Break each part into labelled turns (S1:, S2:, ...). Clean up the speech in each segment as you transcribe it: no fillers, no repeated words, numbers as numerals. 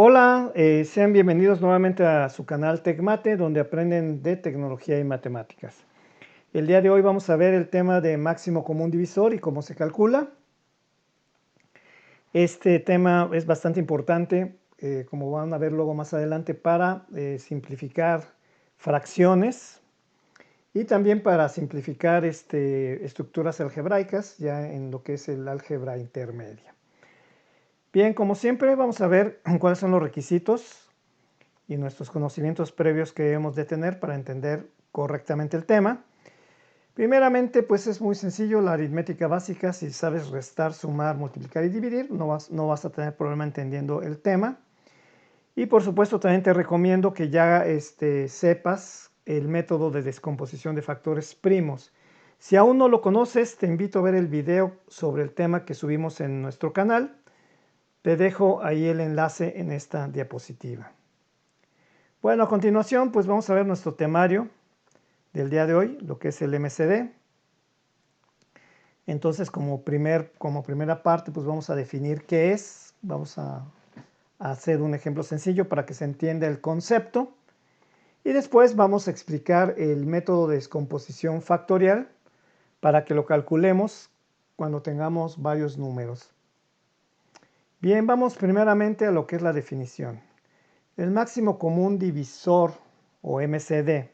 S1: Hola, sean bienvenidos nuevamente a su canal TecMate, donde aprenden de tecnología y matemáticas. El día de hoy vamos a ver el tema de máximo común divisor y cómo se calcula. Este tema es bastante importante, como van a ver luego más adelante, para simplificar fracciones y también para simplificar estructuras algebraicas, ya en lo que es el álgebra intermedia. Bien, como siempre, vamos a ver cuáles son los requisitos y nuestros conocimientos previos que debemos de tener para entender correctamente el tema. Primeramente, pues es muy sencillo la aritmética básica. Si sabes restar, sumar, multiplicar y dividir, no vas a tener problema entendiendo el tema. Y por supuesto también te recomiendo que ya sepas el método de descomposición de factores primos. Si aún no lo conoces, te invito a ver el video sobre el tema que subimos en nuestro canal. Te dejo ahí el enlace en esta diapositiva. Bueno, a continuación pues vamos a ver nuestro temario del día de hoy, lo que es el MCD. Entonces como primera parte pues vamos a definir qué es. Vamos a hacer un ejemplo sencillo para que se entienda el concepto. Y después vamos a explicar el método de descomposición factorial para que lo calculemos cuando tengamos varios números. Bien, vamos primeramente a lo que es la definición. El máximo común divisor o MCD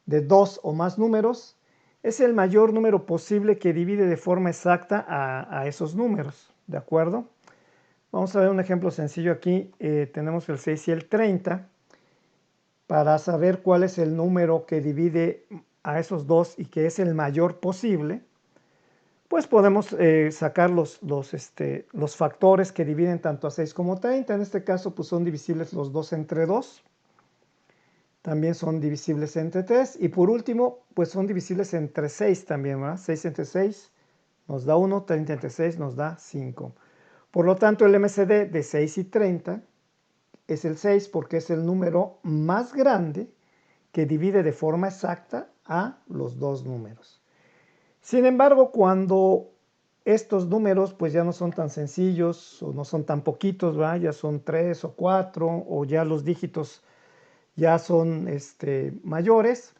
S1: de dos o más números es el mayor número posible que divide de forma exacta a esos números, ¿de acuerdo? Vamos a ver un ejemplo sencillo aquí. Tenemos el 6 y el 30. Para saber cuál es el número que divide a esos dos y que es el mayor posible, pues podemos sacar los factores que dividen tanto a 6 como 30. En este caso, pues son divisibles los 2 entre 2. También son divisibles entre 3. Y por último, pues son divisibles entre 6 también, ¿verdad? 6 entre 6 nos da 1, 30 entre 6 nos da 5. Por lo tanto, el MCD de 6 y 30 es el 6 porque es el número más grande que divide de forma exacta a los dos números. Sin embargo, cuando estos números pues ya no son tan sencillos o no son tan poquitos, ¿verdad? Ya son 3 o 4 o ya los dígitos ya son mayores,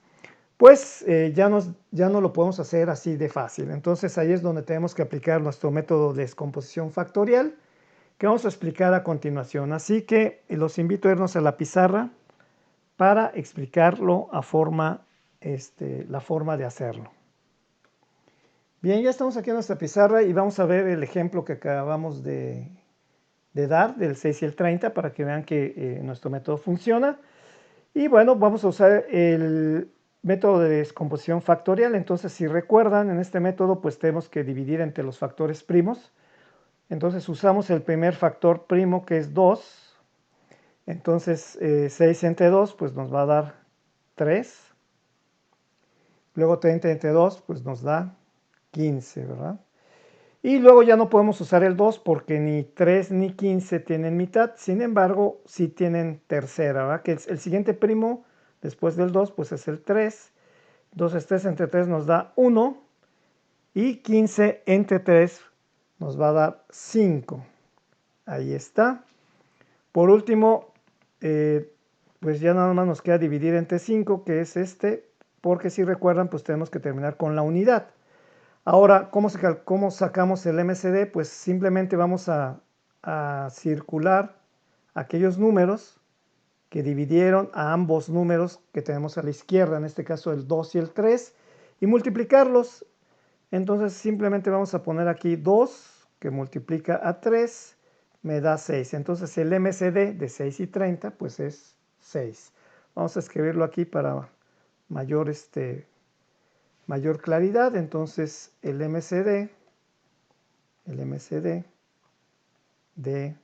S1: pues ya no lo podemos hacer así de fácil. Entonces ahí es donde tenemos que aplicar nuestro método de descomposición factorial, que vamos a explicar a continuación. Así que los invito a irnos a la pizarra para explicarlo a la forma de hacerlo. Bien, ya estamos aquí en nuestra pizarra y vamos a ver el ejemplo que acabamos de dar del 6 y el 30 para que vean que nuestro método funciona. Y bueno, vamos a usar el método de descomposición factorial. Entonces, si recuerdan, en este método pues tenemos que dividir entre los factores primos. Entonces usamos el primer factor primo, que es 2. Entonces 6 entre 2 pues nos va a dar 3. Luego 30 entre 2 pues nos da 15, ¿verdad? Y luego ya no podemos usar el 2 porque ni 3 ni 15 tienen mitad. Sin embargo, sí tienen tercera, ¿verdad? Que el siguiente primo después del 2 pues es el 3. Entonces 3 entre 3 nos da 1. Y 15 entre 3 nos va a dar 5. Ahí está. Por último, pues ya nada más nos queda dividir entre 5, que es porque si recuerdan, pues tenemos que terminar con la unidad. Ahora, ¿cómo sacamos el MCD? Pues simplemente vamos a circular aquellos números que dividieron a ambos números que tenemos a la izquierda, en este caso el 2 y el 3, y multiplicarlos. Entonces simplemente vamos a poner aquí 2 que multiplica a 3 me da 6. Entonces el MCD de 6 y 30 pues es 6. Vamos a escribirlo aquí para mayor, mayor claridad. Entonces el MCD de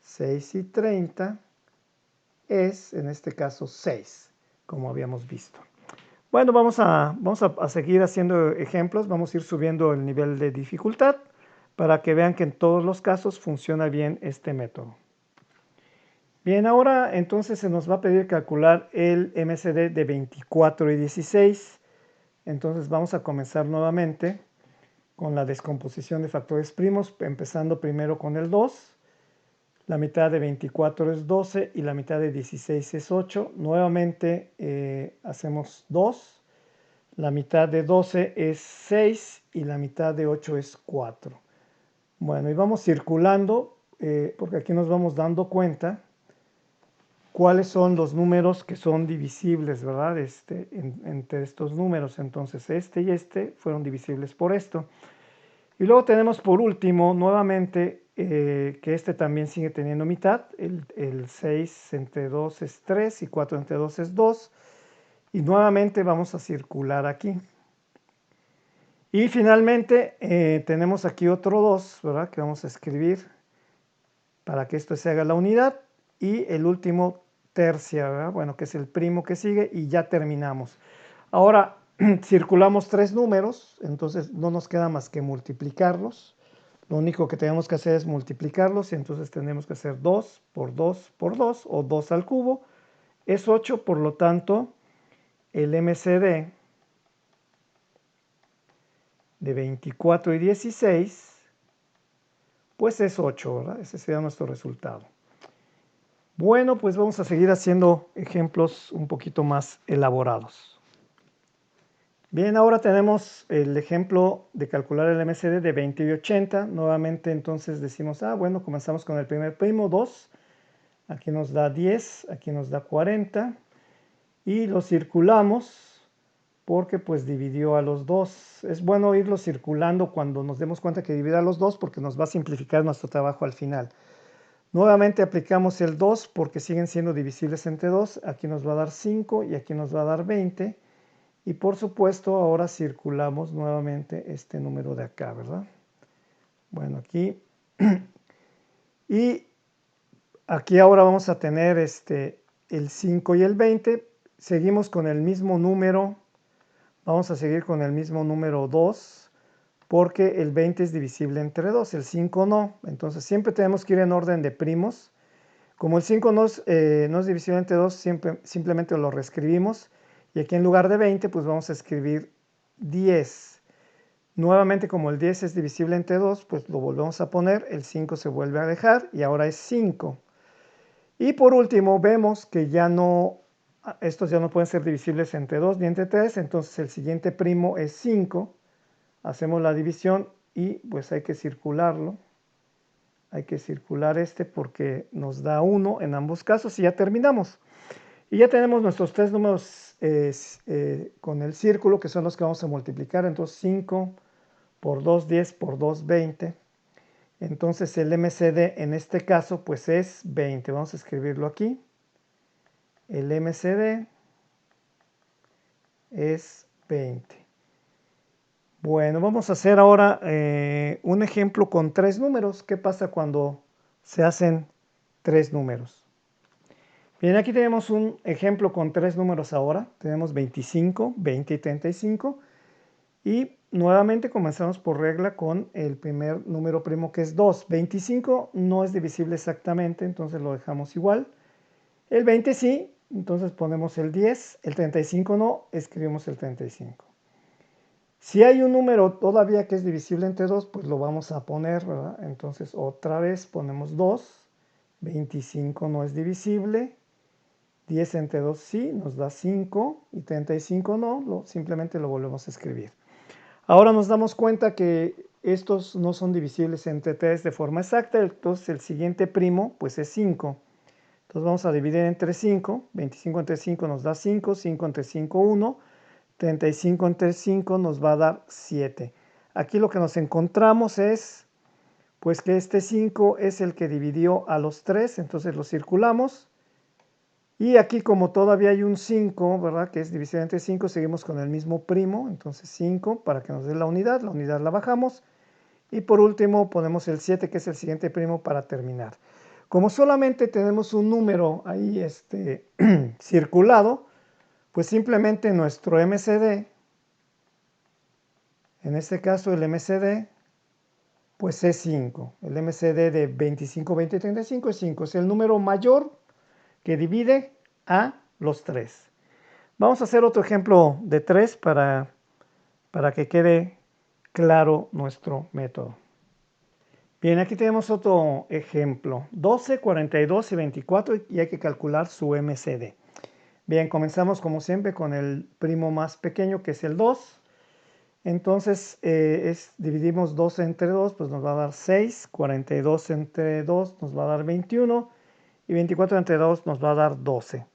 S1: 6 y 30 es en este caso 6, como habíamos visto. Bueno, vamos a seguir haciendo ejemplos. Vamos a ir subiendo el nivel de dificultad para que vean que en todos los casos funciona bien este método. Bien, ahora entonces se nos va a pedir calcular el MCD de 24 y 16. Entonces vamos a comenzar nuevamente con la descomposición de factores primos, empezando primero con el 2. La mitad de 24 es 12 y la mitad de 16 es 8. Nuevamente hacemos 2. La mitad de 12 es 6 y la mitad de 8 es 4. Bueno, y vamos circulando porque aquí nos vamos dando cuenta cuáles son los números que son divisibles, ¿verdad? Entre estos números. Entonces este y este fueron divisibles por esto. Y luego tenemos por último, nuevamente, que este también sigue teniendo mitad. El 6 entre 2 es 3 y 4 entre 2 es 2. Y nuevamente vamos a circular aquí. Y finalmente tenemos aquí otro 2, ¿verdad? Que vamos a escribir para que esto se haga la unidad. Y el último tercia, ¿verdad? Bueno, que es el primo que sigue y ya terminamos. Ahora circulamos 3 números, entonces no nos queda más que multiplicarlos. Lo único que tenemos que hacer es multiplicarlos y entonces tenemos que hacer 2 por 2 por 2 o 2 al cubo. Es 8, por lo tanto, el MCD de 24 y 16, pues es 8, ¿verdad? Ese sería nuestro resultado. Bueno, pues vamos a seguir haciendo ejemplos un poquito más elaborados. Bien, ahora tenemos el ejemplo de calcular el MCD de 20 y 80. Nuevamente entonces decimos, bueno, comenzamos con el primer primo, 2. Aquí nos da 10, aquí nos da 40. Y lo circulamos porque pues dividió a los dos. Es bueno irlo circulando cuando nos demos cuenta que divide a los dos porque nos va a simplificar nuestro trabajo al final. Nuevamente aplicamos el 2 porque siguen siendo divisibles entre 2. Aquí nos va a dar 5 y aquí nos va a dar 20. Y por supuesto ahora circulamos nuevamente este número de acá, ¿verdad? Bueno, aquí. Y aquí ahora vamos a tener el 5 y el 20. Seguimos con el mismo número. Vamos a seguir con el mismo número 2 porque el 20 es divisible entre 2, el 5 no. Entonces siempre tenemos que ir en orden de primos. Como el 5 no es divisible entre 2, simplemente lo reescribimos. Y aquí en lugar de 20, pues vamos a escribir 10. Nuevamente, como el 10 es divisible entre 2, pues lo volvemos a poner. El 5 se vuelve a dejar y ahora es 5. Y por último, vemos que ya no, estos ya no pueden ser divisibles entre 2 ni entre 3. Entonces el siguiente primo es 5. Hacemos la división y pues hay que circularlo. Hay que circular porque nos da 1 en ambos casos y ya terminamos. Y ya tenemos nuestros 3 números con el círculo, que son los que vamos a multiplicar. Entonces 5 por 2, 10 por 2, 20. Entonces el MCD en este caso pues es 20. Vamos a escribirlo aquí. El MCD es 20. Bueno, vamos a hacer ahora un ejemplo con 3 números. ¿Qué pasa cuando se hacen 3 números? Bien, aquí tenemos un ejemplo con 3 números ahora. Tenemos 25, 20 y 35. Y nuevamente comenzamos por regla con el primer número primo que es 2. 25 no es divisible exactamente, entonces lo dejamos igual. El 20 sí, entonces ponemos el 10. El 35 no, escribimos el 35. Si hay un número todavía que es divisible entre 2, pues lo vamos a poner, ¿verdad? Entonces otra vez ponemos 2. 25 no es divisible. 10 entre 2 sí, nos da 5. Y 35 no, simplemente lo volvemos a escribir. Ahora nos damos cuenta que estos no son divisibles entre 3 de forma exacta, entonces el siguiente primo pues es 5. Entonces vamos a dividir entre 5, 25 entre 5 nos da 5, 5 entre 5, 1, 35 entre 5 nos va a dar 7. Aquí lo que nos encontramos es pues que este 5 es el que dividió a los 3, entonces lo circulamos. Y aquí como todavía hay un 5, ¿verdad? Que es divisible entre 5, seguimos con el mismo primo, entonces 5 para que nos dé la unidad la bajamos. Y por último ponemos el 7, que es el siguiente primo para terminar. Como solamente tenemos un número ahí circulado, pues simplemente nuestro MCD, en este caso el MCD, pues es 5. El MCD de 25, 20 y 35 es 5. Es el número mayor que divide a los 3. Vamos a hacer otro ejemplo de 3 para que quede claro nuestro método. Bien, aquí tenemos otro ejemplo, 12, 42 y 24 y hay que calcular su MCD. Bien, comenzamos como siempre con el primo más pequeño que es el 2. Entonces dividimos 12 entre 2, pues nos va a dar 6, 42 entre 2 nos va a dar 21 y 24 entre 2 nos va a dar 12.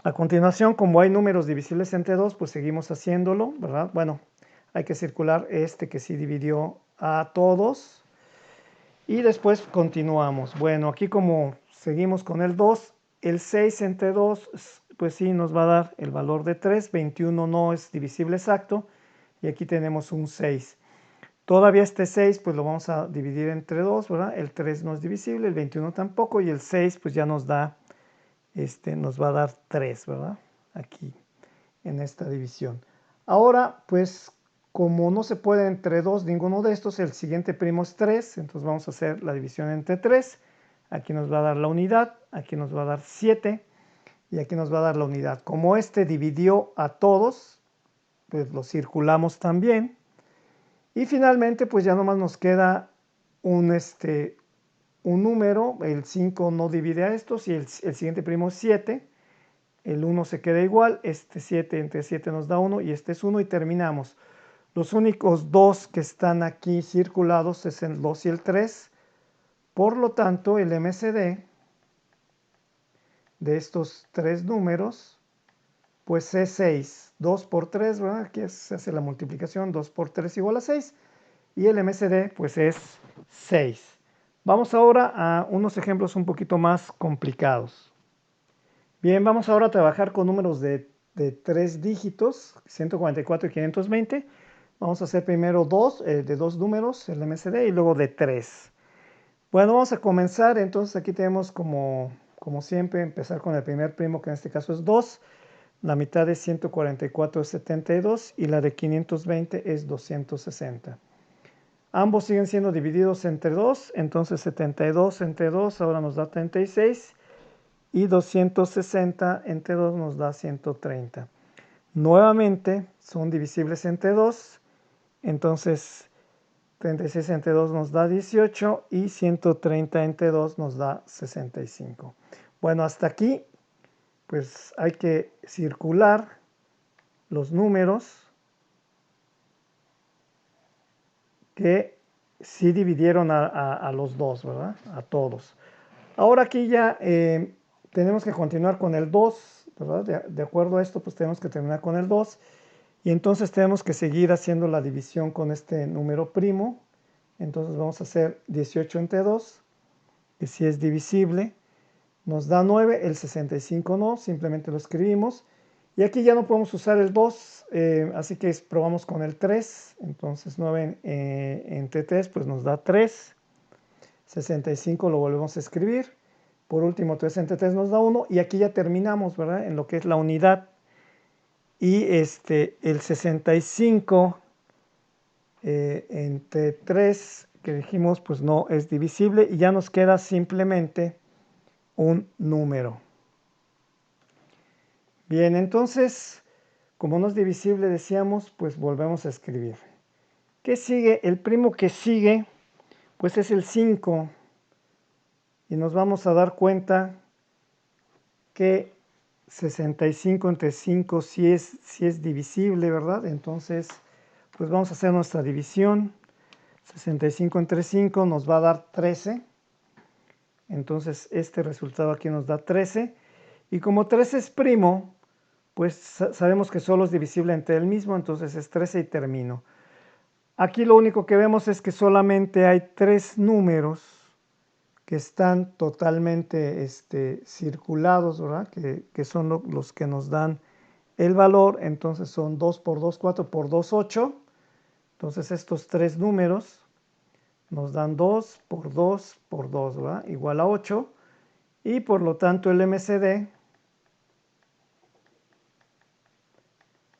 S1: A continuación, como hay números divisibles entre 2, pues seguimos haciéndolo, ¿verdad? Bueno, hay que circular este que sí dividió a todos. Y después continuamos. Bueno, aquí como seguimos con el 2, el 6 entre 2, pues sí nos va a dar el valor de 3. 21 no es divisible exacto. Y aquí tenemos un 6. Todavía este 6 pues lo vamos a dividir entre 2, ¿verdad? El 3 no es divisible, el 21 tampoco. Y el 6 pues ya nos da, nos va a dar 3, ¿verdad? Aquí en esta división. Ahora pues como no se puede entre 2 ninguno de estos, el siguiente primo es 3, entonces vamos a hacer la división entre 3. Aquí nos va a dar la unidad, aquí nos va a dar 7 y aquí nos va a dar la unidad. Como este dividió a todos, pues lo circulamos también. Y finalmente pues ya nomás nos queda un número, el 5 no divide a estos y el siguiente primo es 7. El 1 se queda igual, este 7 entre 7 nos da 1 y este es 1 y terminamos. Los únicos dos que están aquí circulados es el 2 y el 3. Por lo tanto, el MCD de estos tres números, pues es 6. 2 por 3, ¿verdad? Aquí se hace la multiplicación, 2 por 3 igual a 6. Y el MCD, pues es 6. Vamos ahora a unos ejemplos un poquito más complicados. Bien, vamos ahora a trabajar con números de 3 dígitos, 144 y 520. Vamos a hacer primero de dos números, el MCD, y luego de 3. Bueno, vamos a comenzar. Entonces aquí tenemos como siempre empezar con el primer primo, que en este caso es 2. La mitad de 144 es 72 y la de 520 es 260. Ambos siguen siendo divididos entre 2, entonces 72 entre 2 ahora nos da 36 y 260 entre 2 nos da 130. Nuevamente son divisibles entre 2, entonces 36 entre 2 nos da 18 y 130 entre 2 nos da 65. Bueno, hasta aquí pues hay que circular los números que sí dividieron a los dos, ¿verdad? A todos. Ahora aquí ya tenemos que continuar con el 2, ¿verdad? De acuerdo a esto, pues tenemos que terminar con el 2. Y entonces tenemos que seguir haciendo la división con este número primo. Entonces vamos a hacer 18 entre 2, que sí es divisible. Nos da 9, el 65 no, simplemente lo escribimos. Y aquí ya no podemos usar el 2, así que probamos con el 3. Entonces 9 entre 3 pues nos da 3. 65 lo volvemos a escribir. Por último 3 entre 3 nos da 1. Y aquí ya terminamos, ¿verdad? En lo que es la unidad. Y el 65 entre 3 que dijimos pues no es divisible. Y ya nos queda simplemente un número. Bien, entonces, como no es divisible, decíamos, pues volvemos a escribir. ¿Qué sigue? El primo que sigue, pues es el 5. Y nos vamos a dar cuenta que 65 entre 5 sí es divisible, ¿verdad? Entonces, pues vamos a hacer nuestra división. 65 entre 5 nos va a dar 13. Entonces, este resultado aquí nos da 13. Y como 13 es primo, pues sabemos que solo es divisible entre el mismo, entonces es 13 y termino. Aquí lo único que vemos es que solamente hay 3 números que están totalmente circulados, ¿verdad? Que son los que nos dan el valor. Entonces son 2 por 2, 4 por 2, 8. Entonces estos 3 números nos dan 2 por 2 por 2, ¿verdad? Igual a 8. Y por lo tanto el MCD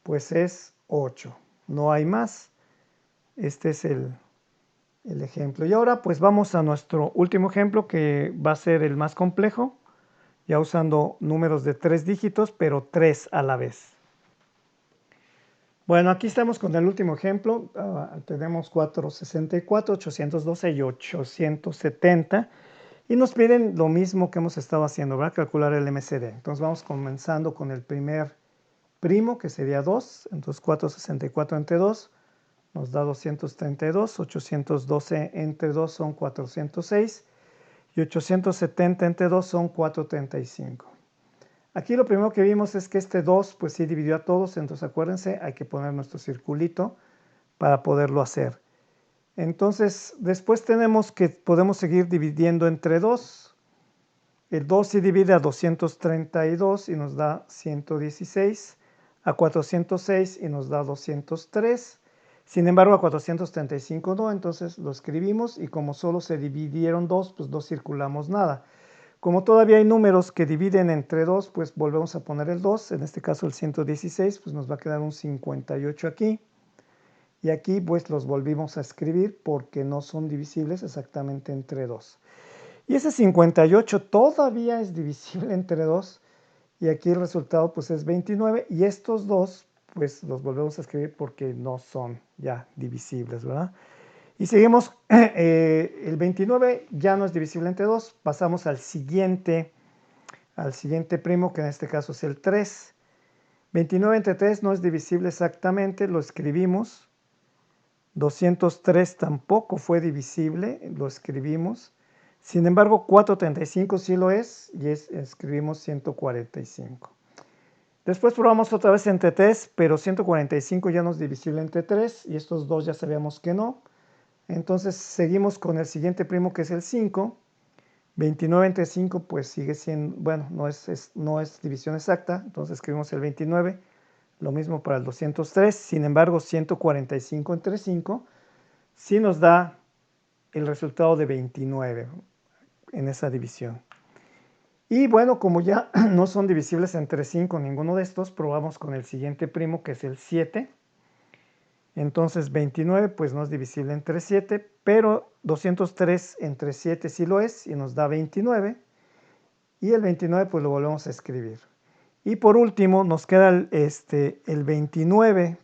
S1: pues es 8. No hay más. Este es el ejemplo. Y ahora pues vamos a nuestro último ejemplo, que va a ser el más complejo, ya usando números de 3 dígitos, pero 3 a la vez. Bueno, aquí estamos con el último ejemplo. Tenemos 464, 812 y 870. Y nos piden lo mismo que hemos estado haciendo, ¿verdad? Calcular el MCD. Entonces vamos comenzando con el primer primo, que sería 2. Entonces 464 entre 2 nos da 232. 812 entre 2 son 406. Y 870 entre 2 son 435. Aquí lo primero que vimos es que este 2 pues sí dividió a todos, entonces acuérdense, hay que poner nuestro circulito para poderlo hacer. Entonces después tenemos que podemos seguir dividiendo entre 2. El 2 sí divide a 232 y nos da 116, a 406 y nos da 203. Sin embargo, a 435 no, entonces lo escribimos y como solo se dividieron 2, pues no circulamos nada. Como todavía hay números que dividen entre 2, pues volvemos a poner el 2, en este caso el 116, pues nos va a quedar un 58 aquí. Y aquí pues los volvimos a escribir porque no son divisibles exactamente entre 2. Y ese 58 todavía es divisible entre 2 y aquí el resultado pues es 29 y estos dos pues los volvemos a escribir porque no son ya divisibles, ¿verdad? Y seguimos, el 29 ya no es divisible entre 2, pasamos al siguiente primo, que en este caso es el 3. 29 entre 3 no es divisible exactamente, lo escribimos. 203 tampoco fue divisible, lo escribimos. Sin embargo, 435 sí lo es y escribimos 145. Después probamos otra vez entre 3, pero 145 ya no es divisible entre 3 y estos dos ya sabíamos que no. Entonces seguimos con el siguiente primo que es el 5. 29 entre 5 pues sigue siendo, bueno, no es división exacta, entonces escribimos el 29. Lo mismo para el 203, sin embargo 145 entre 5 sí nos da el resultado de 29 en esa división. Y bueno, como ya no son divisibles entre 5 ninguno de estos, probamos con el siguiente primo que es el 7. Entonces 29 pues no es divisible entre 7, pero 203 entre 7 sí lo es y nos da 29. Y el 29 pues lo volvemos a escribir. Y por último nos queda el 29,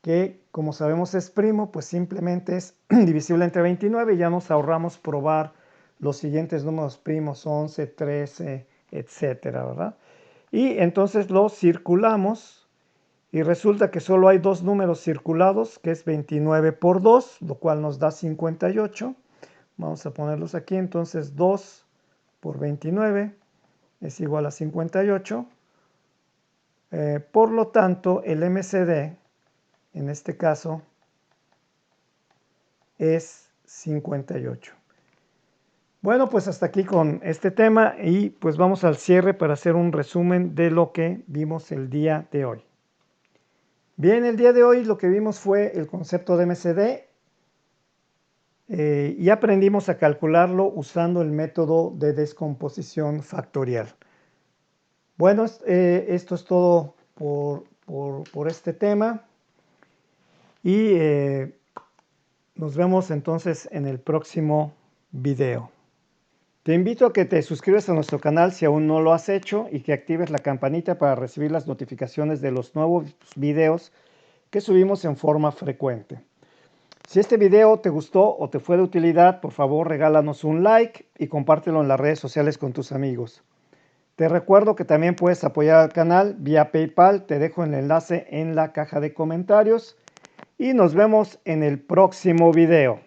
S1: que como sabemos es primo, pues simplemente es divisible entre 29 y ya nos ahorramos probar los siguientes números primos, 11, 13, etcétera, ¿verdad? Y entonces lo circulamos y resulta que solo hay dos números circulados, que es 29 por 2, lo cual nos da 58. Vamos a ponerlos aquí, entonces 2 por 29 es igual a 58. Por lo tanto, el MCD, en este caso, es 58. Bueno, pues hasta aquí con este tema y pues vamos al cierre para hacer un resumen de lo que vimos el día de hoy. Bien, el día de hoy lo que vimos fue el concepto de MCD y aprendimos a calcularlo usando el método de descomposición factorial. Bueno, esto es todo por este tema y nos vemos entonces en el próximo video. Te invito a que te suscribas a nuestro canal si aún no lo has hecho y que actives la campanita para recibir las notificaciones de los nuevos videos que subimos en forma frecuente. Si este video te gustó o te fue de utilidad, por favor regálanos un like y compártelo en las redes sociales con tus amigos. Te recuerdo que también puedes apoyar al canal vía PayPal, te dejo el enlace en la caja de comentarios y nos vemos en el próximo video.